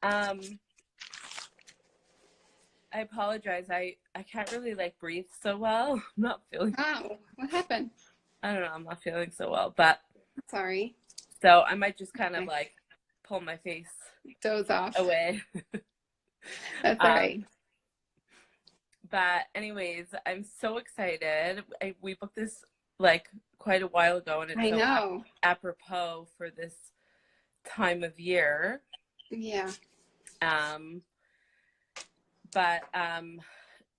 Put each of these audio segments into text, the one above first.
I apologize. I can't really like breathe so well. I'm not feeling. Oh, what happened? I don't know. I'm not feeling so well, but Sorry. so I might just kind of Okay. like pull my face Doze off. away. That's all right. But anyways, I'm so excited. We booked this like quite a while ago, and it's I so know. apropos for this time of year. Yeah. But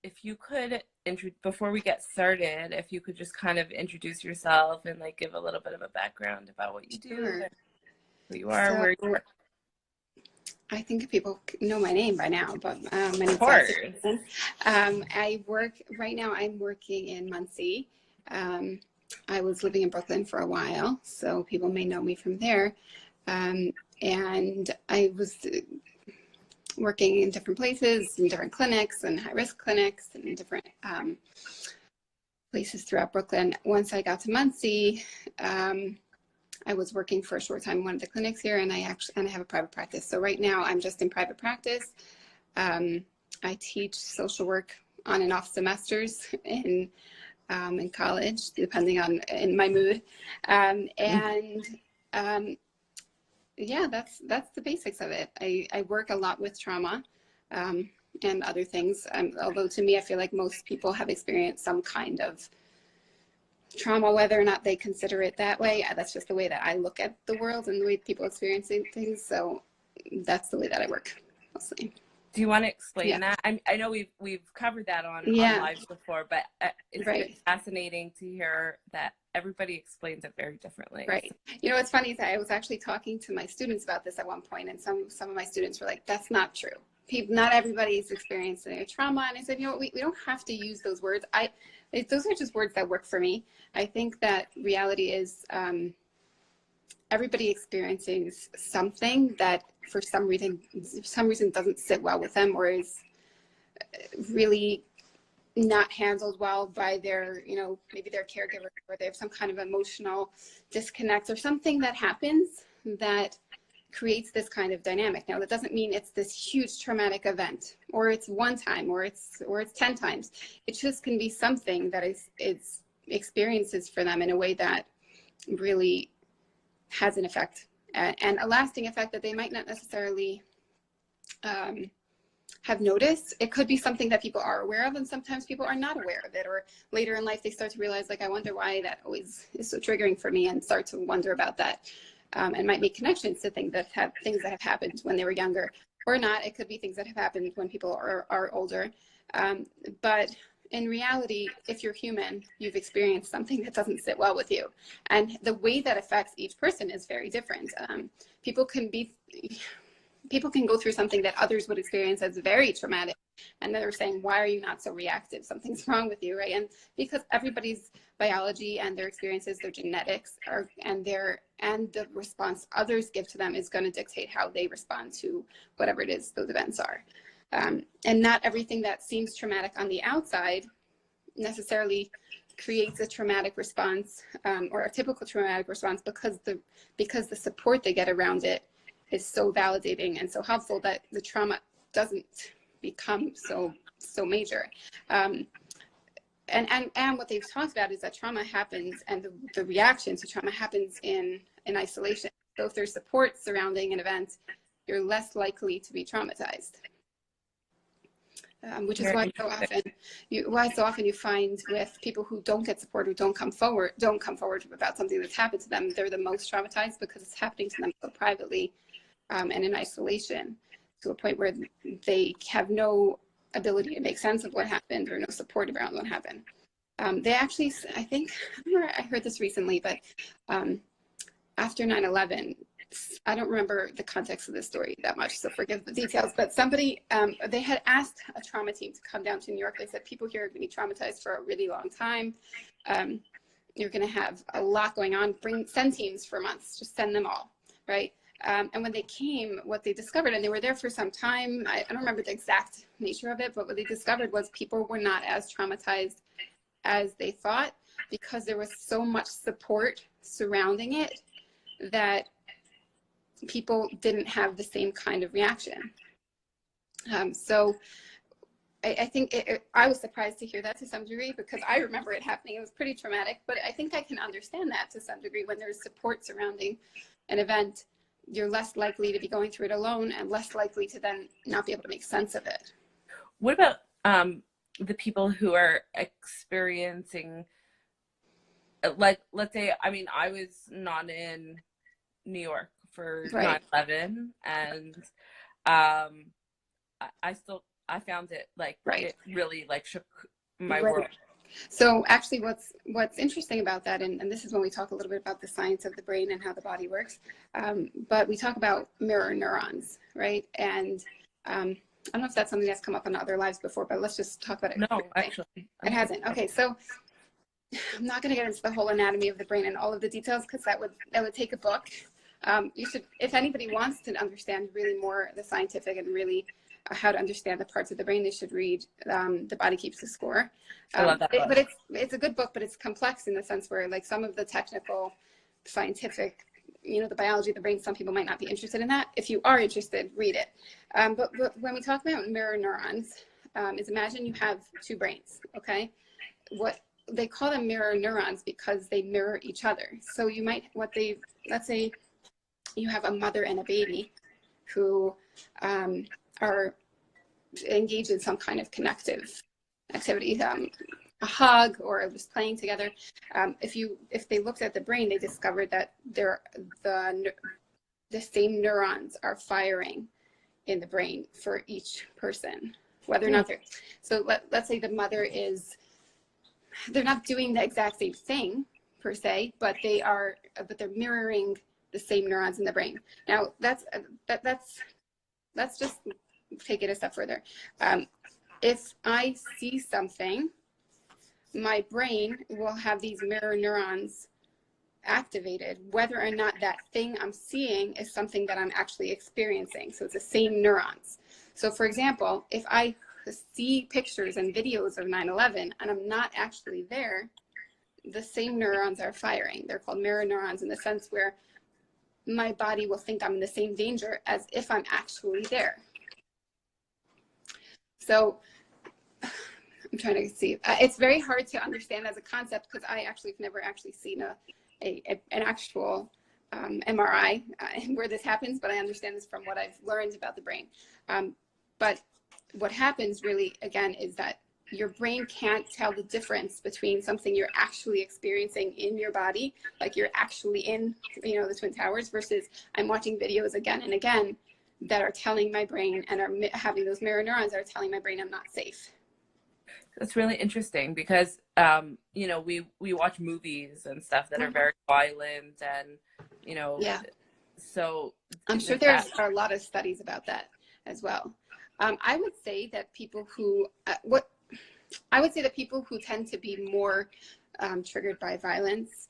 if you could before we get started, if you could just kind of introduce yourself and like give a little bit of a background about what you do, Sure. and who you are, So where you are. I think people know my name by now, but my Of name's course. Basya Pessin. Right now I'm working in Muncie. I was living in Brooklyn for a while, so people may know me from there. And I was working in different places, in different clinics and high-risk clinics and different places throughout Brooklyn. Once I got to Muncie, I was working for a short time in one of the clinics here, and I have a private practice. So right now I'm just in private practice. I teach social work on and off semesters in college, depending on in my mood. Yeah, that's the basics of it. I work a lot with trauma and other things. Although to me, I feel like most people have experienced some kind of trauma, whether or not they consider it that way. That's just the way that I look at the world and the way people experiencing things. So that's the way that I work mostly. Do you want to explain that? I know we've covered that on lives before, but it's been fascinating to hear that everybody explains it very differently. Right. You know, what's funny is that I was actually talking to my students about this at one point, and some of my students were like, "That's not true. Not everybody's experiencing a trauma." And I said, you know, we don't have to use those words. Those are just words that work for me. I think that reality is everybody experiencing something that for some reason doesn't sit well with them, or is really not handled well by their, you know, maybe their caregiver, or they have some kind of emotional disconnect or something that happens that creates this kind of dynamic. Now, that doesn't mean it's this huge traumatic event, or it's one time, or it's 10 times. It just can be something that is experiences for them in a way that really has an effect, and a lasting effect that they might not necessarily have noticed. It could be something that people are aware of, and sometimes people are not aware of it, or later in life they start to realize, like, I wonder why that always is so triggering for me, and start to wonder about that, and might make connections to things that have happened when they were younger, or not. It could be things that have happened when people are older, but in reality, if you're human, you've experienced something that doesn't sit well with you, and the way that affects each person is very different. People can go through something that others would experience as very traumatic, and they're saying, why are you not so reactive? Something's wrong with you, right? And because everybody's biology and their experiences, their genetics and the response others give to them is going to dictate how they respond to whatever it is those events are. And not everything that seems traumatic on the outside necessarily creates a traumatic response, or a typical traumatic response, because the support they get around it is so validating and so helpful that the trauma doesn't become so major. And what they've talked about is that trauma happens, and the reaction to trauma happens in isolation. So if there's support surrounding an event, you're less likely to be traumatized. Which is why so often you find with people who don't get support, who don't come forward about something that's happened to them, they're the most traumatized, because it's happening to them so privately, and in isolation, to a point where they have no ability to make sense of what happened, or no support around what happened. They actually, I heard this recently, but after 9/11, I don't remember the context of this story that much, so forgive the details, but somebody, they had asked a trauma team to come down to New York. They said, people here are going to be traumatized for a really long time. You're going to have a lot going on. Send teams for months, just send them all, right? And when they came, what they discovered, and they were there for some time, I don't remember the exact nature of it, but what they discovered was people were not as traumatized as they thought, because there was so much support surrounding it that people didn't have the same kind of reaction. So I think I was surprised to hear that to some degree, because I remember it happening. It was pretty traumatic, but I think I can understand that to some degree. When there's support surrounding an event, you're less likely to be going through it alone and less likely to then not be able to make sense of it. What about the people who are experiencing, like, let's say, I mean, I was not in New York for Right. 9/11, and I found it like Right. it really like shook my Right. world. So actually what's interesting about that, and this is when we talk a little bit about the science of the brain and how the body works, but we talk about mirror neurons, right? And I don't know if that's something that's come up in other lives before, but let's just talk about it. No, quickly. actually. It hasn't. Okay, so I'm not going to get into the whole anatomy of the brain and all of the details, because that would take a book. You should, if anybody wants to understand really more the scientific and really how to understand the parts of the brain, they should read The Body Keeps the Score. I love that book. But it's a good book, but it's complex in the sense where, like, some of the technical, scientific, the biology of the brain, some people might not be interested in that. If you are interested, read it. But when we talk about mirror neurons, is imagine you have two brains, okay? What they call them mirror neurons because they mirror each other. So you might, let's say you have a mother and a baby who are engaged in some kind of connective activity, a hug or just playing together. If they looked at the brain, they discovered that the same neurons are firing in the brain for each person, whether or not they're. So let's say the mother they're not doing the exact same thing per se, but they're mirroring the same neurons in the brain. Now let's just take it a step further. If I see something, my brain will have these mirror neurons activated, whether or not that thing I'm seeing is something that I'm actually experiencing. So it's the same neurons. So for example, if I see pictures and videos of 9/11 and I'm not actually there, the same neurons are firing. They're called mirror neurons in the sense where my body will think I'm in the same danger as if I'm actually there. So I'm trying to see. It's very hard to understand as a concept because I actually have never actually seen an actual MRI where this happens, but I understand this from what I've learned about the brain. But what happens really, again, is that your brain can't tell the difference between something you're actually experiencing in your body, like you're actually in, the Twin Towers, versus I'm watching videos again and again that are telling my brain and are having those mirror neurons that are telling my brain I'm not safe. That's really interesting because, we watch movies and stuff that are very violent and, Yeah. So I'm sure there are a lot of studies about that as well. I would say that people who tend to be more triggered by violence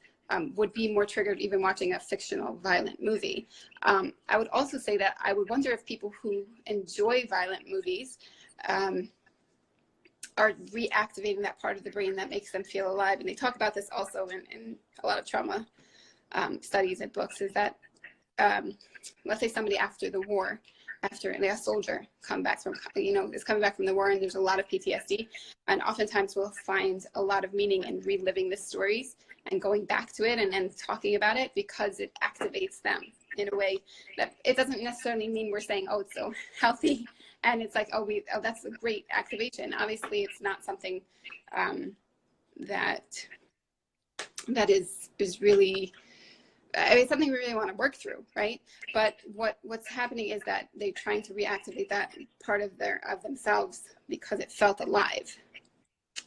would be more triggered even watching a fictional violent movie. I would also say that I would wonder if people who enjoy violent movies are reactivating that part of the brain that makes them feel alive. And they talk about this also in a lot of trauma studies and books, is that let's say somebody after the war, after a soldier is coming back from the war, and there's a lot of PTSD, and oftentimes we'll find a lot of meaning in reliving the stories and going back to it and talking about it because it activates them in a way that it doesn't necessarily mean we're saying, oh, it's so healthy and it's like, oh, that's a great activation. Obviously it's not something that is really, it's something we really want to work through, right? But what's happening is that they're trying to reactivate that part of themselves because it felt alive,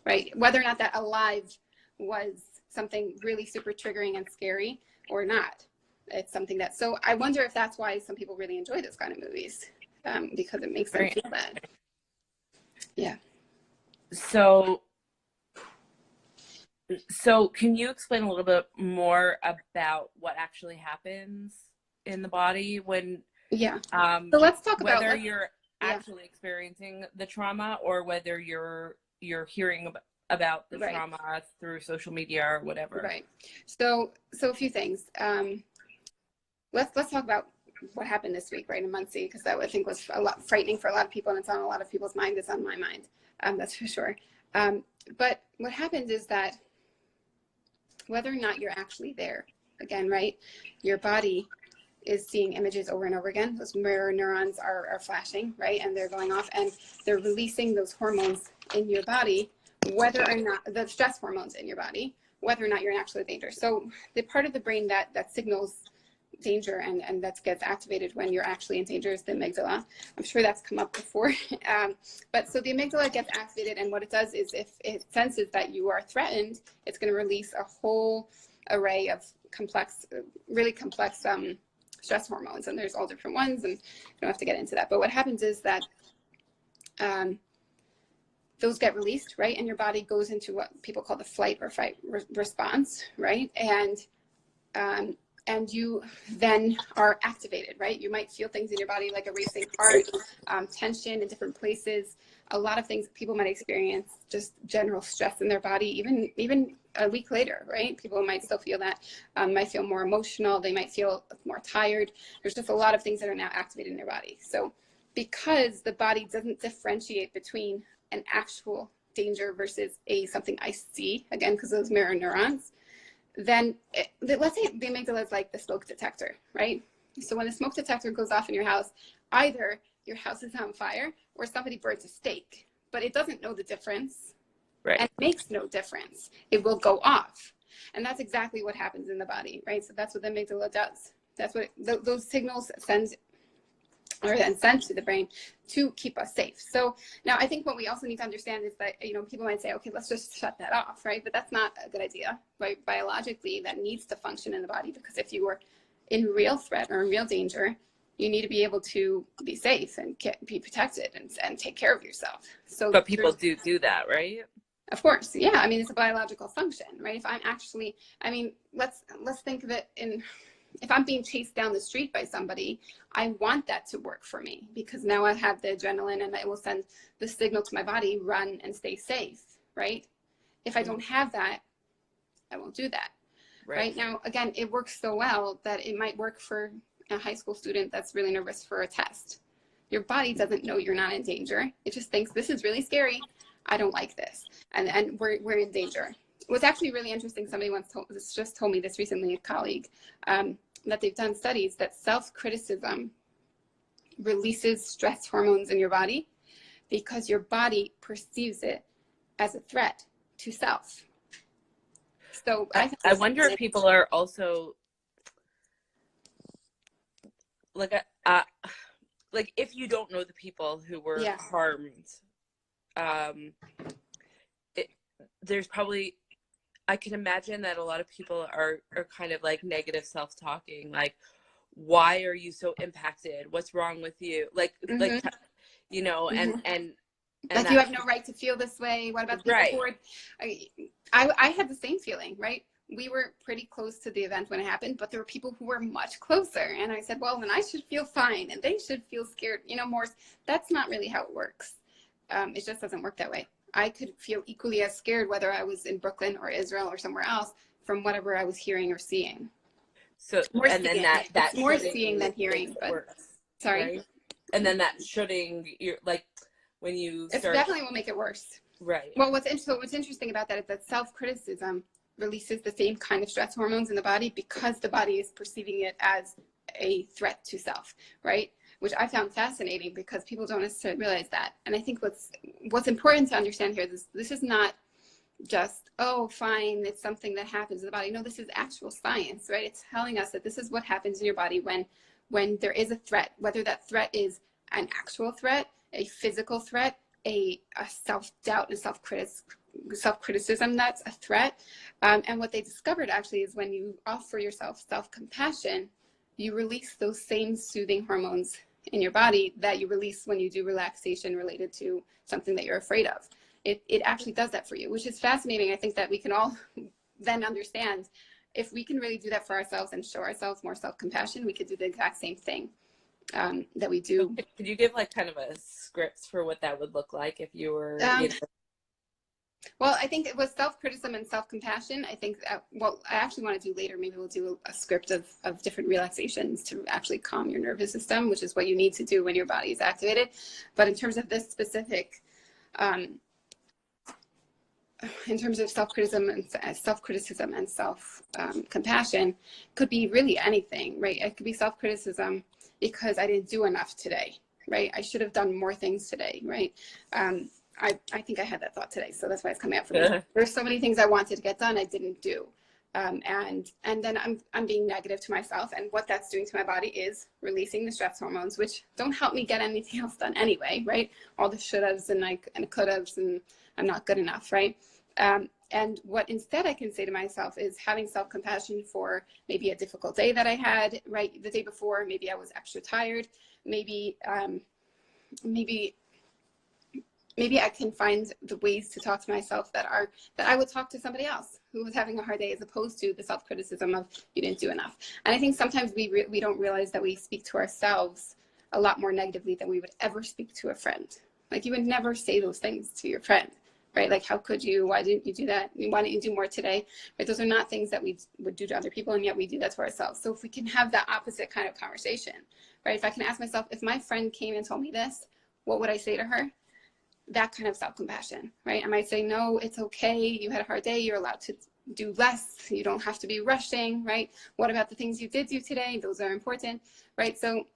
right? Whether or not that alive was something really super triggering and scary or not, it's something that. So I wonder if that's why some people really enjoy those kind of movies, because it makes them feel that. Yeah. So can you explain a little bit more about what actually happens in the body when, so let's talk about whether you're actually experiencing the trauma or whether you're hearing about the trauma through social media or whatever. Right. So a few things. Let's talk about what happened this week, right, in Muncie, because that I think was a lot frightening for a lot of people, and it's on a lot of people's mind. It's on my mind, that's for sure. But what happens is that whether or not you're actually there, again, right, your body is seeing images over and over again. Those mirror neurons are flashing, right, and they're going off, and they're releasing those hormones in your body, whether or not, the stress hormones in your body, whether or not you're in actual danger. So the part of the brain that signals danger and that gets activated when you're actually in danger is the amygdala. I'm sure that's come up before. But so the amygdala gets activated, and what it does is if it senses that you are threatened, it's going to release a whole array of complex, really complex stress hormones, and there's all different ones, and I don't have to get into that. But what happens is that those get released, right? And your body goes into what people call the flight or fight response, right? And you then are activated, right? You might feel things in your body like a racing heart, tension in different places, a lot of things people might experience, just general stress in their body, even a week later, right? People might still feel that, might feel more emotional, they might feel more tired. There's just a lot of things that are now activated in their body. So because the body doesn't differentiate between an actual danger versus something I see, again, because those mirror neurons, then let's say the amygdala is like the smoke detector, right? So when the smoke detector goes off in your house, either your house is on fire or somebody burns a steak, but it doesn't know the difference, right? And it makes no difference. It will go off. And that's exactly what happens in the body, right? So that's what the amygdala does. That's what those signals send to the brain to keep us safe. So now I think what we also need to understand is that, people might say, okay, let's just shut that off, right? But that's not a good idea, right? Biologically, that needs to function in the body, because if you were in real threat or in real danger, you need to be able to be safe and be protected and take care of yourself. So, but people do that, right? Of course, yeah. I mean, it's a biological function, right? If I'm actually, let's think of it if I'm being chased down the street by somebody, I want that to work for me, because now I have the adrenaline and it will send the signal to my body, run and stay safe, right? If I don't have that, I won't do that, right? Now, again, it works so well that it might work for a high school student that's really nervous for a test. Your body doesn't know you're not in danger. It just thinks, this is really scary. I don't like this. And we're in danger. What's actually really interesting, somebody just told me this recently, a colleague, that they've done studies that self-criticism releases stress hormones in your body because your body perceives it as a threat to self. So I wonder if people are also like if you don't know the people who were harmed, there's probably, I can imagine that a lot of people are kind of like negative self-talking, like, why are you so impacted? What's wrong with you? Like, and like you have no right to feel this way. What about people who are, I had the same feeling, right? We were pretty close to the event when it happened, but there were people who were much closer. And I said, well, then I should feel fine and they should feel scared, more. That's not really how it works. It just doesn't work that way. I could feel equally as scared whether I was in Brooklyn or Israel or somewhere else from whatever I was hearing or seeing. So, and then that's more seeing than hearing, but works, sorry. Right? And then that shoulding, you're like, when you start, it definitely will make it worse. Right. Well, what's interesting about that is that self-criticism releases the same kind of stress hormones in the body because the body is perceiving it as a threat to self, right? Which I found fascinating because people don't necessarily realize that. And I think what's important to understand here is this is not just, oh, fine, it's something that happens in the body. No, this is actual science, right? It's telling us that this is what happens in your body when there is a threat, whether that threat is an actual threat, a physical threat, a self-doubt and self-criticism that's a threat. And what they discovered actually is when you offer yourself self-compassion, you release those same soothing hormones in your body that you release when you do relaxation related to something that you're afraid of. It actually does that for you, which is fascinating. I think that we can all then understand if we can really do that for ourselves and show ourselves more self-compassion, we could do the exact same thing that we do. Could you give like kind of a script for what that would look like if you were, Well, I think with self-criticism and self-compassion, I think what I actually want to do later, maybe we'll do a script of different relaxations to actually calm your nervous system, which is what you need to do when your body is activated. But in terms of this specific, in terms of self-criticism and self-compassion, could be really anything, right? It could be self-criticism because I didn't do enough today, right? I should have done more things today, right? I think I had that thought today, so that's why it's coming out for me. There's so many things I wanted to get done I didn't do, and then I'm being negative to myself, and what that's doing to my body is releasing the stress hormones, which don't help me get anything else done anyway, right? All the should-haves and could-haves, and I'm not good enough, right? And what instead I can say to myself is having self-compassion for maybe a difficult day that I had, right, the day before. Maybe I was extra tired. Maybe I can find the ways to talk to myself that I would talk to somebody else who was having a hard day, as opposed to the self-criticism of you didn't do enough. And I think sometimes we don't realize that we speak to ourselves a lot more negatively than we would ever speak to a friend. Like, you would never say those things to your friend, right? Like, how could you? Why didn't you do that? Why didn't you do more today? Right? Those are not things that we would do to other people, and yet we do that to ourselves. So if we can have that opposite kind of conversation, right? If I can ask myself, if my friend came and told me this, what would I say to her? That kind of self-compassion, right? I might say, no, it's okay. You had a hard day. You're allowed to do less. You don't have to be rushing, right? What about the things you did do today? Those are important, right? So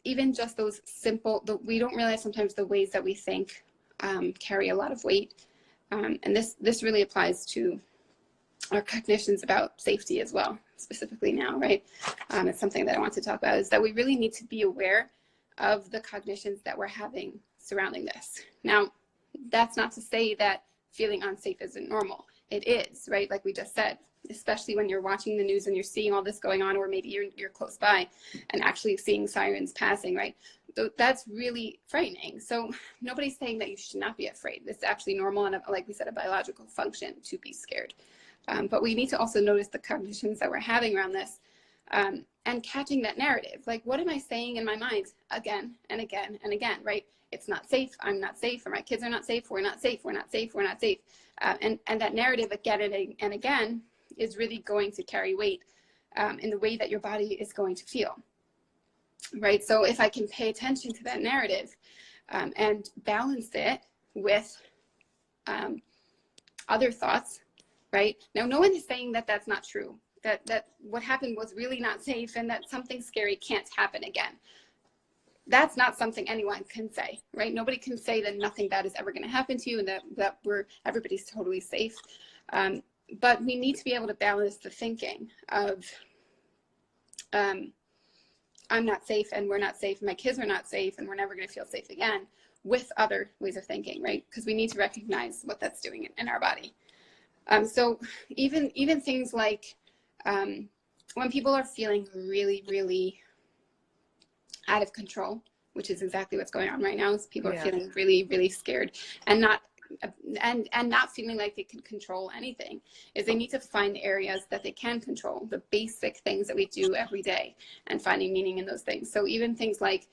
even just those simple, we don't realize sometimes the ways that we think carry a lot of weight. And this really applies to our cognitions about safety as well, specifically now, right? It's something that I want to talk about, is that we really need to be aware of the cognitions that we're having surrounding this. Now, that's not to say that feeling unsafe isn't normal. It is, right? Like we just said, especially when you're watching the news and you're seeing all this going on, or maybe you're close by and actually seeing sirens passing, right? That's really frightening. So nobody's saying that you should not be afraid. It's actually normal, and like we said, a biological function to be scared. But we need to also notice the cognitions that we're having around this, and catching that narrative. Like, what am I saying in my mind again and again and again, right? It's not safe, I'm not safe, or my kids are not safe, we're not safe, we're not safe, we're not safe. And that narrative again and again is really going to carry weight in the way that your body is going to feel, right? So if I can pay attention to that narrative and balance it with other thoughts, right? Now, no one is saying that that's not true, that what happened was really not safe and that something scary can't happen again. That's not something anyone can say, right? Nobody can say that nothing bad is ever going to happen to you and that everybody's totally safe. But we need to be able to balance the thinking of I'm not safe and we're not safe, my kids are not safe and we're never going to feel safe again, with other ways of thinking, right? Because we need to recognize what that's doing in our body. So even things like when people are feeling really, really out of control, which is exactly what's going on right now, is people are feeling really, really scared and not feeling like they can control anything, is they need to find areas that they can control, the basic things that we do every day, and finding meaning in those things. So even things like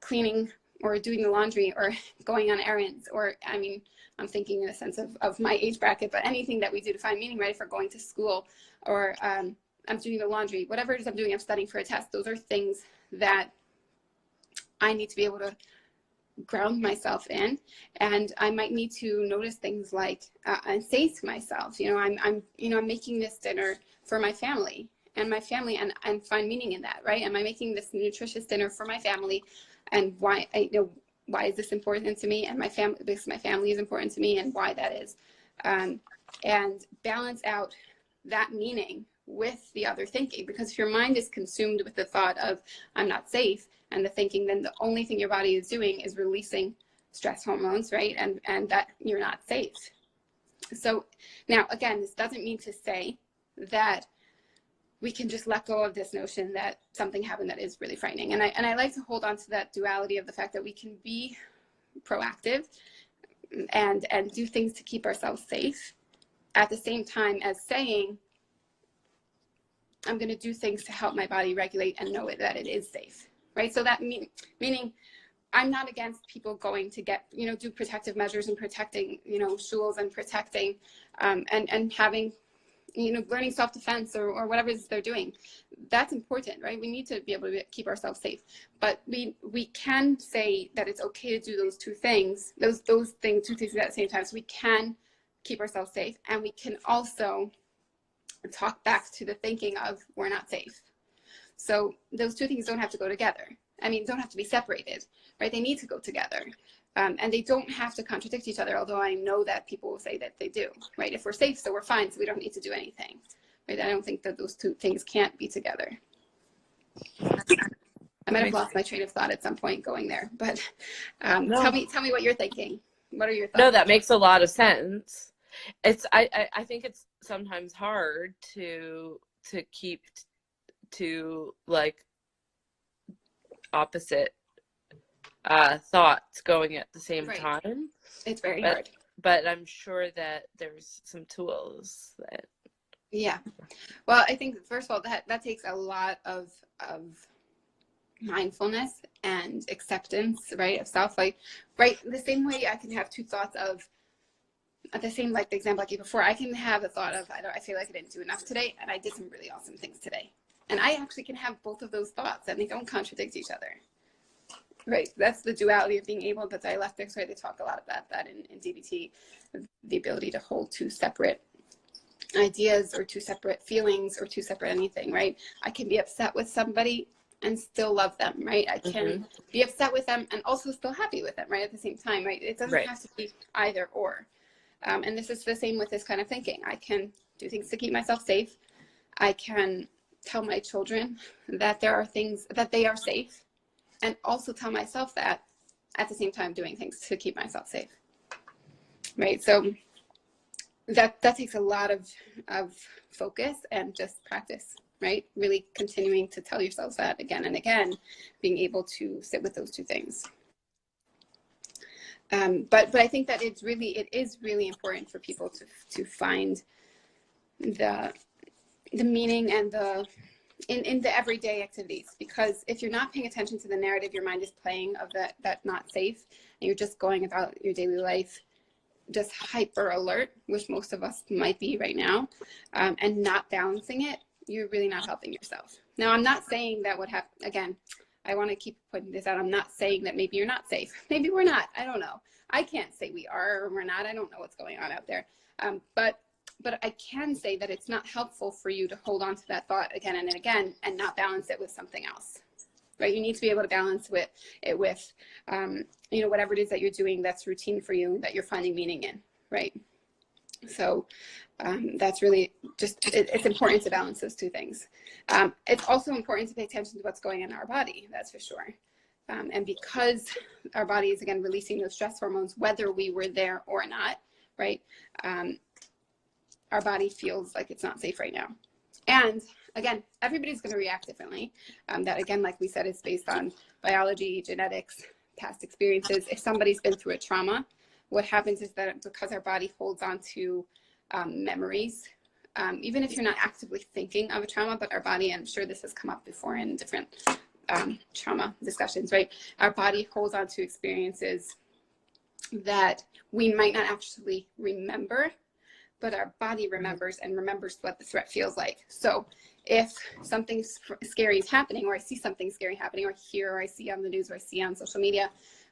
cleaning or doing the laundry or going on errands, or I mean, I'm thinking in a sense of my age bracket, but anything that we do to find meaning, right? If we're going to school, or I'm doing the laundry, whatever it is I'm doing, I'm studying for a test. Those are things that I need to be able to ground myself in, and I might need to notice things like and say to myself, I'm making this dinner for my family and find meaning in that, right? Am I making this nutritious dinner for my family, and why is this important to me, and because my family is important to me, and why that is, and balance out that meaning with the other thinking. Because if your mind is consumed with the thought of I'm not safe and the thinking, then the only thing your body is doing is releasing stress hormones, right? And that you're not safe. So now, again, this doesn't mean to say that we can just let go of this notion that something happened that is really frightening. And I like to hold on to that duality of the fact that we can be proactive and do things to keep ourselves safe, at the same time as saying, I'm going to do things to help my body regulate and know that it is safe, right? So that meaning I'm not against people going to get, do protective measures and protecting, shuls and protecting, and having, learning self-defense or whatever it is they're doing. That's important, right? We need to be able to keep ourselves safe, but we can say that it's okay to do those two things, two things at the same time. So we can keep ourselves safe, and we can also talk back to the thinking of we're not safe. So those two things don't have to go together. Don't have to be separated, right? They need to go together. And they don't have to contradict each other, although I know that people will say that they do, right? If we're safe, so we're fine, so we don't need to do anything, right? I don't think that those two things can't be together. I might have lost my train of thought at some point going there, but no. Tell me what you're thinking. What are your thoughts? No, that makes a lot of sense. I think it's sometimes hard to keep to like opposite thoughts going at the same time. It's very hard. But I'm sure that there's some tools that. Yeah. Well, I think first of all that takes a lot of mindfulness and acceptance, right, of self. Like, right, the same way I can have two thoughts of the same, like the example I gave before. I can have a thought of I feel like I didn't do enough today, and I did some really awesome things today. And I actually can have both of those thoughts, and they don't contradict each other. Right. That's the duality of being able, the dialectics, right? They talk a lot about that in DBT, the ability to hold two separate ideas or two separate feelings or two separate anything, right? I can be upset with somebody and still love them, right? I can be upset with them and also still happy with them, right? At the same time, right? It doesn't have to be either or. And this is the same with this kind of thinking. I can do things to keep myself safe. I can tell my children that there are things that they are safe, and also tell myself that at the same time doing things to keep myself safe, right? So that takes a lot of focus and just practice, right? Really continuing to tell yourselves that again and again, being able to sit with those two things. But I think that it is really important for people to find the meaning and in the everyday activities, because if you're not paying attention to the narrative your mind is playing of that not safe, and you're just going about your daily life just hyper alert, which most of us might be right now, and not balancing it, you're really not helping yourself. Now, I'm not saying that again, I want to keep putting this out. I'm not saying that maybe you're not safe. Maybe we're not. I don't know. I can't say we are or we're not. I don't know what's going on out there. But I can say that it's not helpful for you to hold on to that thought again and again and not balance it with something else, right? You need to be able to balance it with whatever it is that you're doing that's routine for you, that you're finding meaning in, right? So that's really it's important to balance those two things. It's also important to pay attention to what's going on in our body, that's for sure. And because our body is, again, releasing those stress hormones, whether we were there or not, right? Our body feels like it's not safe right now. And again, everybody's going to react differently. That, again, like we said, is based on biology, genetics, past experiences. If somebody's been through a trauma, what happens is that because our body holds on to memories, even if you're not actively thinking of a trauma, but our body, I'm sure this has come up before in different trauma discussions, right? Our body holds on to experiences that we might not actually remember, but our body remembers and remembers what the threat feels like. So if something scary is happening, or I see something scary happening, or hear, or I see on the news, or I see on social media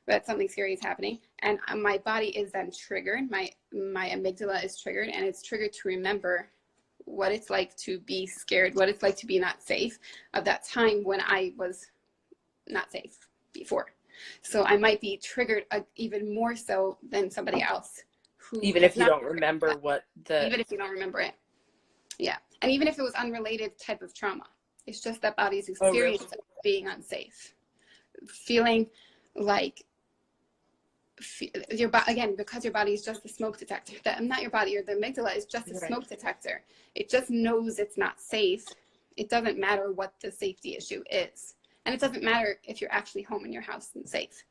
that something scary is happening, and my body is then triggered, my amygdala is triggered, and it's triggered to remember what it's like to be scared, what it's like to be not safe, of that time when I was not safe before. So I might be triggered even more so than somebody else. Even if you don't remember even if you don't remember it. Yeah. And even if it was unrelated type of trauma, it's just that body's experience of being unsafe. Feeling like, again, because your body is just a smoke detector, not your body, or the amygdala is just a smoke detector. It just knows it's not safe. It doesn't matter what the safety issue is. And it doesn't matter if you're actually home in your house and safe.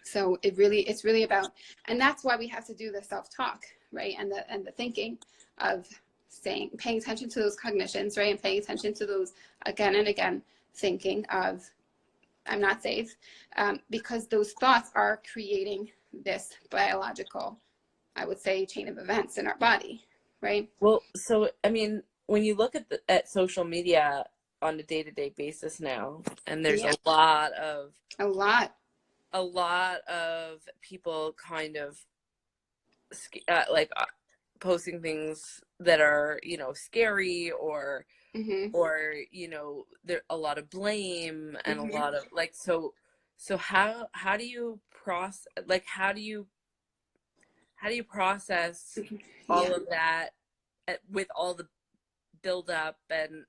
So it's really about, and that's why we have to do the self-talk, right? And the thinking of paying attention to those cognitions, right? And paying attention to those again and again, thinking of I'm not safe, because those thoughts are creating this biological, I would say, chain of events in our body, right? Well, so I mean, when you look at social media on a day-to-day basis now, and there's Yeah, a lot. a lot of people kind of posting things that are, you know, scary, Mm-hmm. you know, there a lot of blame and a Mm-hmm. lot of like, so how do you process, like how do you process Yeah, all of that with all the build up, and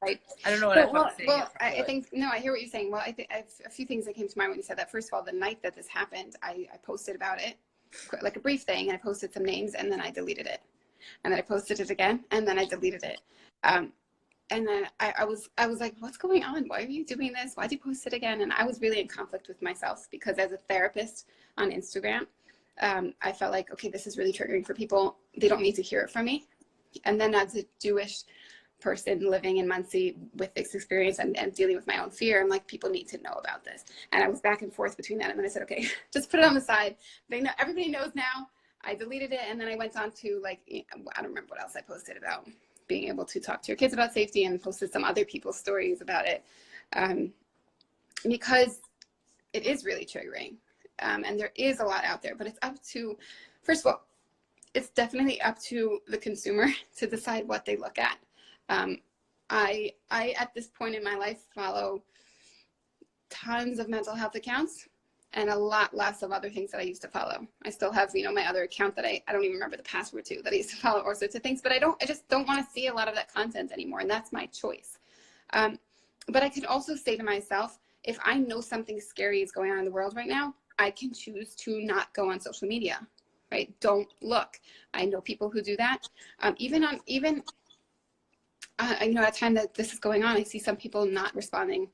right. I don't know what So, if I'm saying it I properly. think, no, I hear what you're saying. Well, I think a few things that came to mind when you said that. First of all, the night that this happened, I posted about it, like a brief thing, and I posted some names, and then I deleted it. And then I posted it again, and then I deleted it. Um, and then I was like, what's going on? Why are you doing this? Why'd you post it again? And I was really in conflict with myself, because as a therapist on Instagram, I felt like, okay, this is really triggering for people. They don't need to hear it from me. And then as a Jewish person living in Muncie with this experience, and dealing with my own fear, I'm like, people need to know about this. And I was back and forth between that. And then I said, okay, just put it on the side. They know, everybody knows now. I deleted it. And then I went on to, like, I don't remember what else I posted about being able to talk to your kids about safety, and posted some other people's stories about it, because it is really triggering. And there is a lot out there, but it's up to, first of all, it's definitely up to the consumer to decide what they look at. I at this point in my life follow tons of mental health accounts, and a lot less of other things that I used to follow. I still have, you know, my other account that I don't even remember the password to, that I used to follow all sorts of things, but I just don't want to see a lot of that content anymore. And that's my choice. But I could also say to myself, if I know something scary is going on in the world right now, I can choose to not go on social media, right? Don't look. I know people who do that. Even you know, at the time that this is going on, I see some people not responding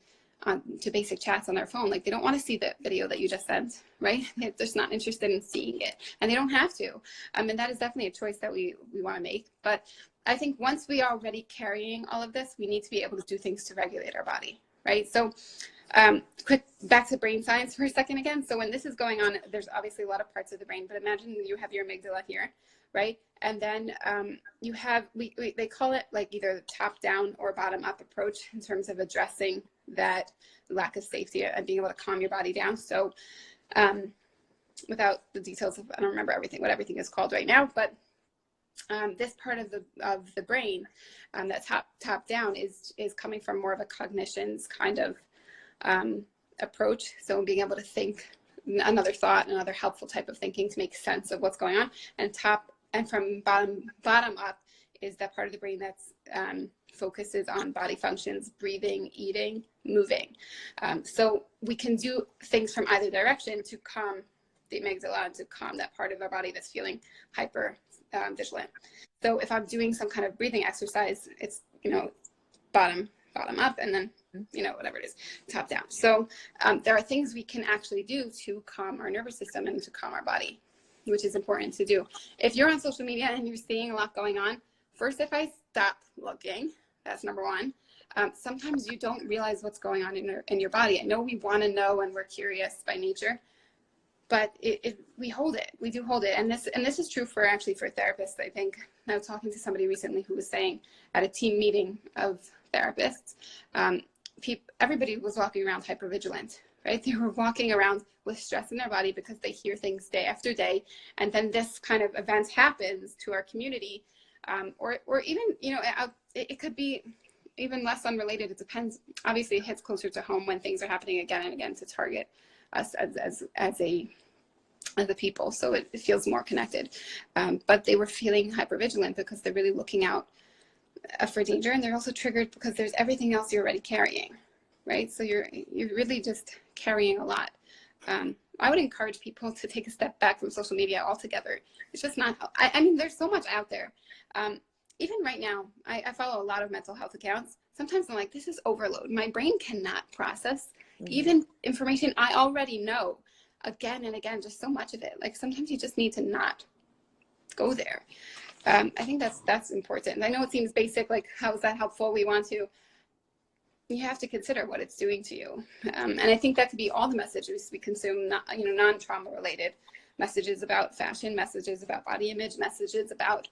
to basic chats on their phone. Like, they don't want to see the video that you just sent, right? They're just not interested in seeing it, and they don't have to. And that is definitely a choice that we want to make. But I think once we are already carrying all of this, we need to be able to do things to regulate our body, right? So quick, back to brain science for a second again. So when this is going on, there's obviously a lot of parts of the brain, but imagine you have your amygdala here, right? And then you have, they call it like either top down or bottom up approach in terms of addressing that lack of safety and being able to calm your body down. So without the details of, I don't remember what everything is called right now, but this part of the brain, that top down, is coming from more of a cognitions kind of approach. So being able to think another thought, another helpful type of thinking to make sense of what's going on. And from bottom up is that part of the brain that's focuses on body functions, breathing, eating, moving. So we can do things from either direction to calm the amygdala and to calm that part of our body that's feeling hyper vigilant. So if I'm doing some kind of breathing exercise, it's, you know, bottom up, and then, you know, whatever it is, top down. So there are things we can actually do to calm our nervous system and to calm our body, which is important to do. If you're on social media and you're seeing a lot going on, first, if I stop looking, that's number one. Sometimes you don't realize what's going on in your body. I know we want to know, and we're curious by nature, but we hold it. We do hold it. And this is true for therapists. I think I was talking to somebody recently who was saying at a team meeting of therapists, everybody was walking around hypervigilant, right? They were walking around with stress in their body because they hear things day after day. And then this kind of event happens to our community, or even, you know, it could be even less unrelated. It depends. Obviously, it hits closer to home when things are happening again and again to target us as a people. So it feels more connected. But they were feeling hypervigilant because they're really looking out for danger, and they're also triggered because there's everything else you're already carrying, right? So you're really just carrying a lot. I would encourage people to take a step back from social media altogether. It's just not, I mean, there's so much out there. Even right now, I follow a lot of mental health accounts. Sometimes I'm like, this is overload. My brain cannot process even information I already know again and again, just so much of it. Like, sometimes you just need to not go there. I think that's important. I know it seems basic, like, how is that helpful? We want to, you have to consider what it's doing to you. And I think that could be all the messages we consume, not, non-trauma related messages about fashion, messages about body image, messages about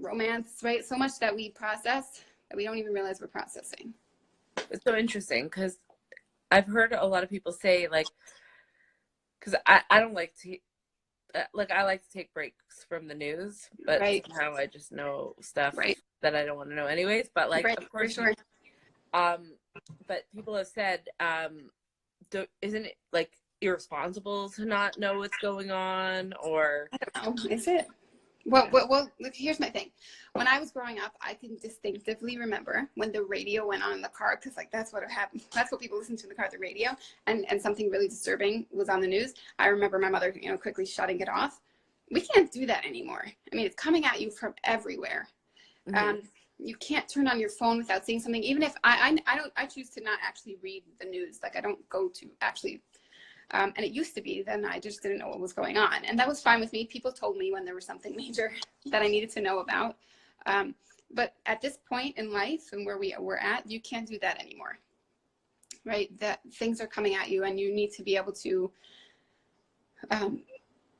romance, right? So much that we process that we don't even realize we're processing. It's so interesting because I've heard a lot of people say, like, because I don't like to, like, I like to take breaks from the news, but right. somehow I just know stuff right. that I don't want to know anyways. But like, right. of course, for sure. But people have said, isn't it like irresponsible to not know what's going on, or I don't know, is it? Well, look, here's my thing. When I was growing up, I can distinctively remember when the radio went on in the car, because like that's what happened. That's what people listen to in the car, the radio, and something really disturbing was on the news. I remember my mother, quickly shutting it off. We can't do that anymore. I mean, it's coming at you from everywhere. Mm-hmm. You can't turn on your phone without seeing something. Even if I choose to not actually read the news. Like I don't go to actually. And it used to be, then I just didn't know what was going on. And that was fine with me. People told me when there was something major that I needed to know about. But at this point in life and where we're at, you can't do that anymore, right? That things are coming at you and you need to be able to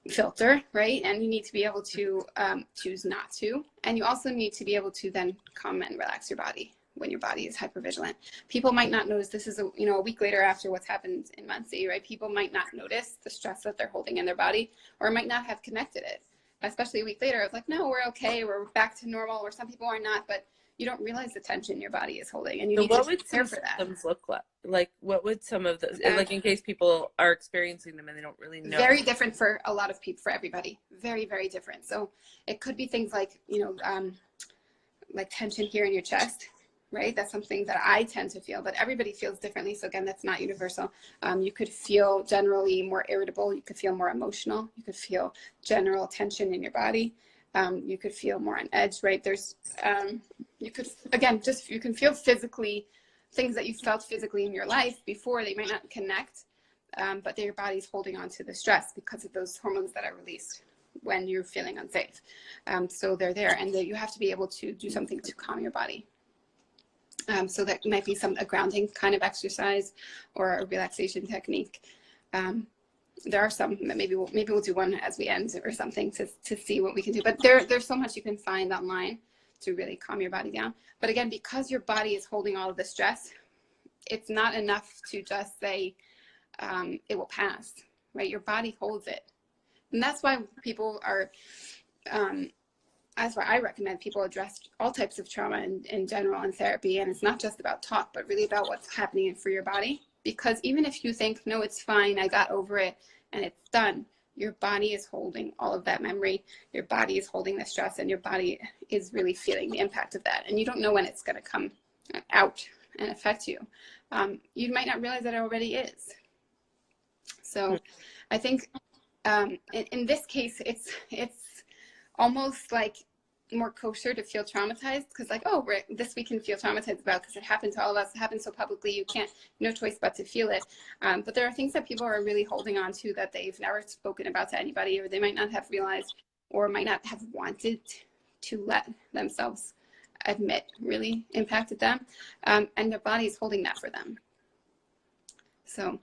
filter, right? And you need to be able to choose not to. And you also need to be able to then come and relax your body when your body is hypervigilant. People might not notice this is a week later after what's happened in Muncie, right? People might not notice the stress that they're holding in their body, or might not have connected it. Especially a week later, it's like, no, we're okay, we're back to normal, or some people are not, but you don't realize the tension your body is holding, and you need to prepare for that. What would some symptoms look like? Like, what would some of those, like, in case people are experiencing them and they don't really know? Very different for a lot of people, for everybody. Very, very different. So it could be things like, like tension here in your chest, right? That's something that I tend to feel, but everybody feels differently. So again, that's not universal. You could feel generally more irritable. You could feel more emotional. You could feel general tension in your body. You could feel more on edge, right? There's, you can feel physically things that you felt physically in your life before. They might not connect, but your body's holding on to the stress because of those hormones that are released when you're feeling unsafe. So they're there, and you have to be able to do something to calm your body. So that might be a grounding kind of exercise or a relaxation technique. There are some that maybe we'll do one as we end or something to see what we can do. But there's so much you can find online to really calm your body down. But again, because your body is holding all of the stress, it's not enough to just say it will pass, right? Your body holds it. And that's why people are, that's why I recommend people address all types of trauma in general in therapy. And it's not just about talk, but really about what's happening for your body. Because even if you think, no, it's fine, I got over it and it's done, your body is holding all of that memory. Your body is holding the stress, and your body is really feeling the impact of that. And you don't know when it's going to come out and affect you. You might not realize that it already is. So I think in this case, it's almost like more kosher to feel traumatized, because like, oh, this we can feel traumatized about because it happened to all of us. It happened so publicly, you can't, no choice but to feel it. But there are things that people are really holding on to that they've never spoken about to anybody, or they might not have realized, or might not have wanted to let themselves admit really impacted them. And their body is holding that for them. So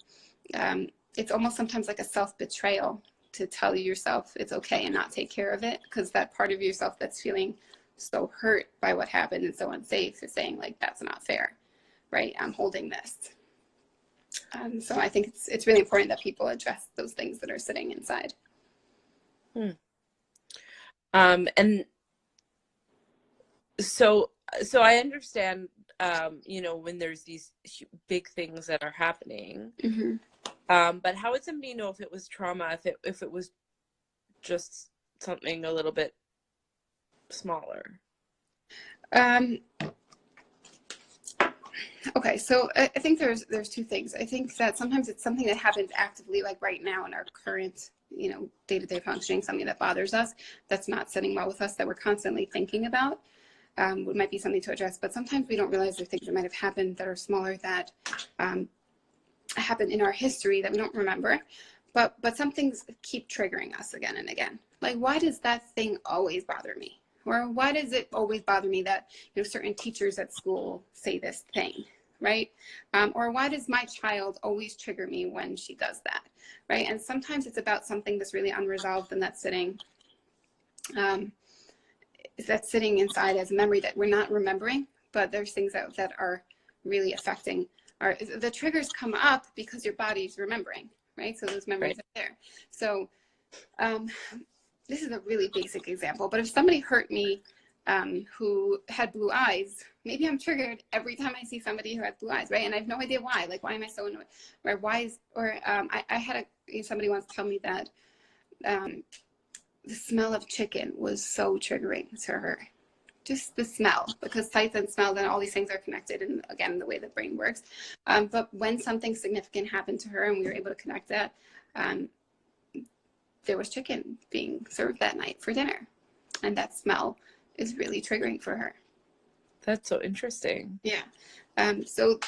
it's almost sometimes like a self-betrayal to tell yourself it's okay and not take care of it, because that part of yourself that's feeling so hurt by what happened and so unsafe is saying, like, that's not fair, right? I'm holding this. So I think it's really important that people address those things that are sitting inside. And so I understand, when there's these big things that are happening. Mm-hmm. But how would somebody know if it was trauma, if it was just something a little bit smaller? Okay, so I think there's two things. I think that sometimes it's something that happens actively, like right now in our current, day-to-day functioning, something that bothers us, that's not sitting well with us, that we're constantly thinking about. Might be something to address, but sometimes we don't realize there are things that might have happened that are smaller, that happened in our history that we don't remember, but some things keep triggering us again and again. Like, why does that thing always bother me? Or why does it always bother me that certain teachers at school say this thing, right? Or why does my child always trigger me when she does that, right? And sometimes it's about something that's really unresolved and that's sitting inside as a memory that we're not remembering, but there's things that are really affecting the triggers come up because your body's remembering, right? So those memories are there. So this is a really basic example, but if somebody hurt me who had blue eyes, maybe I'm triggered every time I see somebody who has blue eyes, right? And I have no idea why. Like, why am I so annoyed? Or I had somebody once tell me that the smell of chicken was so triggering to her. Just the smell, because sight and smell and all these things are connected, and again, the way the brain works. But when something significant happened to her and we were able to connect that, there was chicken being served that night for dinner, and that smell is really triggering for her. That's so interesting. Yeah. So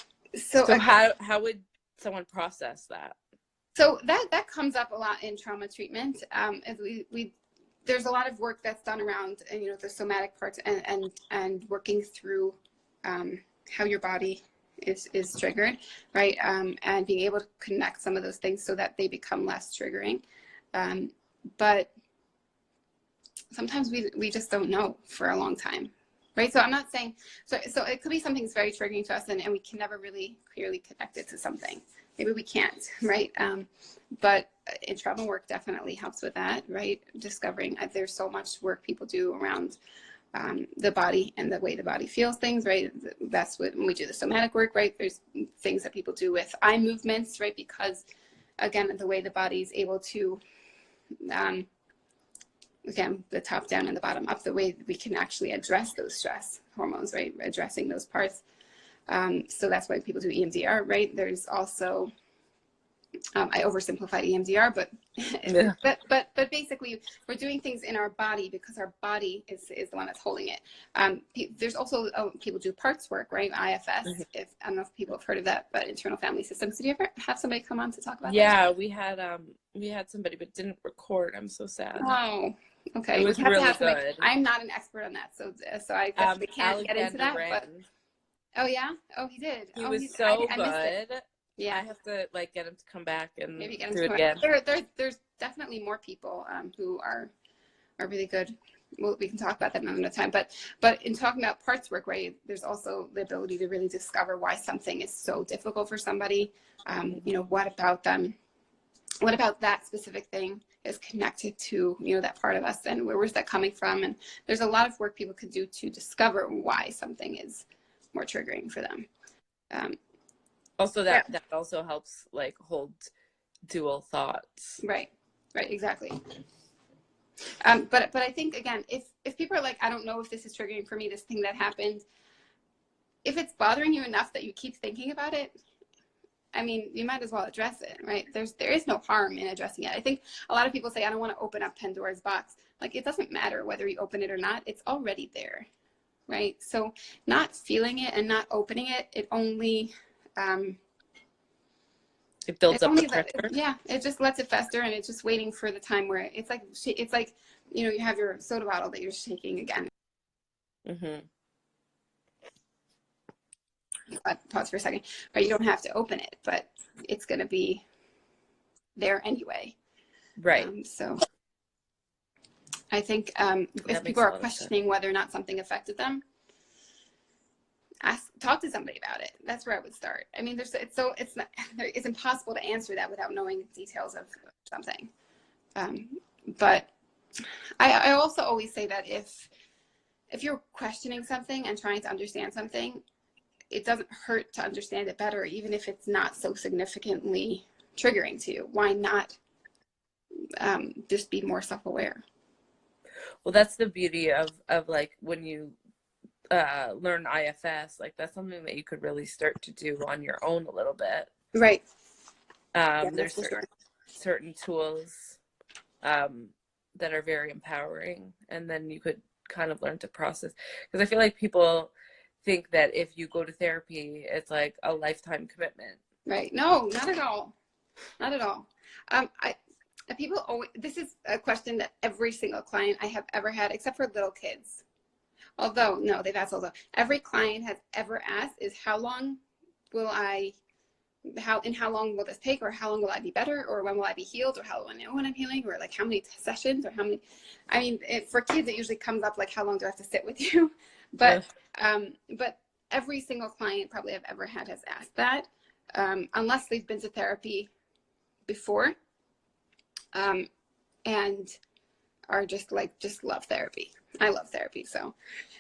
how would someone process that? So that comes up a lot in trauma treatment. As there's a lot of work that's done around, the somatic parts and working through how your body is triggered, right? And being able to connect some of those things so that they become less triggering. But sometimes we just don't know for a long time, right? So I'm not saying, so it could be something that's very triggering to us and we can never really clearly connect it to something. Maybe we can't, right? But in trauma work definitely helps with that, right? Discovering there's so much work people do around the body and the way the body feels things, right? That's when we do the somatic work, right? There's things that people do with eye movements, right? Because again, the way the body is able to, again, the top down and the bottom up, the way we can actually address those stress hormones, right? Addressing those parts. So that's why people do EMDR, right? There's also, I oversimplified EMDR, but, yeah. but basically we're doing things in our body because our body is the one that's holding it. There's also, people do parts work, right? IFS, mm-hmm. I don't know if people have heard of that, but internal family systems. Did you ever have somebody come on to talk about that? Yeah, we had somebody, but didn't record. I'm so sad. Oh, okay. It was really good. I'm not an expert on that, so I definitely can't get into that. But, oh yeah? Oh, he did. He was so good. Yeah, I have to get him to come back and maybe get him do to it again. There's definitely more people who are really good. Well, we can talk about that another time. But in talking about parts work, right? There's also the ability to really discover why something is so difficult for somebody. What about them? What about that specific thing is connected to that part of us, and where's that coming from? And there's a lot of work people could do to discover why something is more triggering for them. Also, that also helps hold dual thoughts. Right, exactly. But I think, again, if people are like, I don't know if this is triggering for me, this thing that happened, if it's bothering you enough that you keep thinking about it, I mean, you might as well address it, right? There is no harm in addressing it. I think a lot of people say, I don't want to open up Pandora's box. It doesn't matter whether you open it or not. It's already there, right? So not feeling it and not opening it, it only... it builds up the pressure. It just lets it fester, and it's just waiting for the time where it's like you have your soda bottle that you're shaking again. Mm-hmm. Pause for a second. Right, you don't have to open it, but it's going to be there anyway. Right. So I think if people are questioning whether or not something affected them, talk to somebody about it. That's where I would start. I mean, it's impossible to answer that without knowing the details of something. But I also always say that if you're questioning something and trying to understand something, it doesn't hurt to understand it better, even if it's not so significantly triggering to you. Why not just be more self-aware? Well, that's the beauty of when you learn IFS, that's something that you could really start to do on your own a little bit. Right. There's certain tools that are very empowering, and then you could kind of learn to process, because I feel like people think that if you go to therapy, it's like a lifetime commitment. Right. No, not at all. Not at all. People always, this is a question that every single client I have ever had, except for little kids. Although, no, they've asked also. Every client has ever asked is, how long will I, how long will this take, or how long will I be better, or when will I be healed, or how will I know when I'm healing, or like how many sessions, or how many, I mean, for kids, it usually comes up like, how long do I have to sit with you? But every single client probably I've ever had has asked that, unless they've been to therapy before, and are just love therapy. I love therapy. So,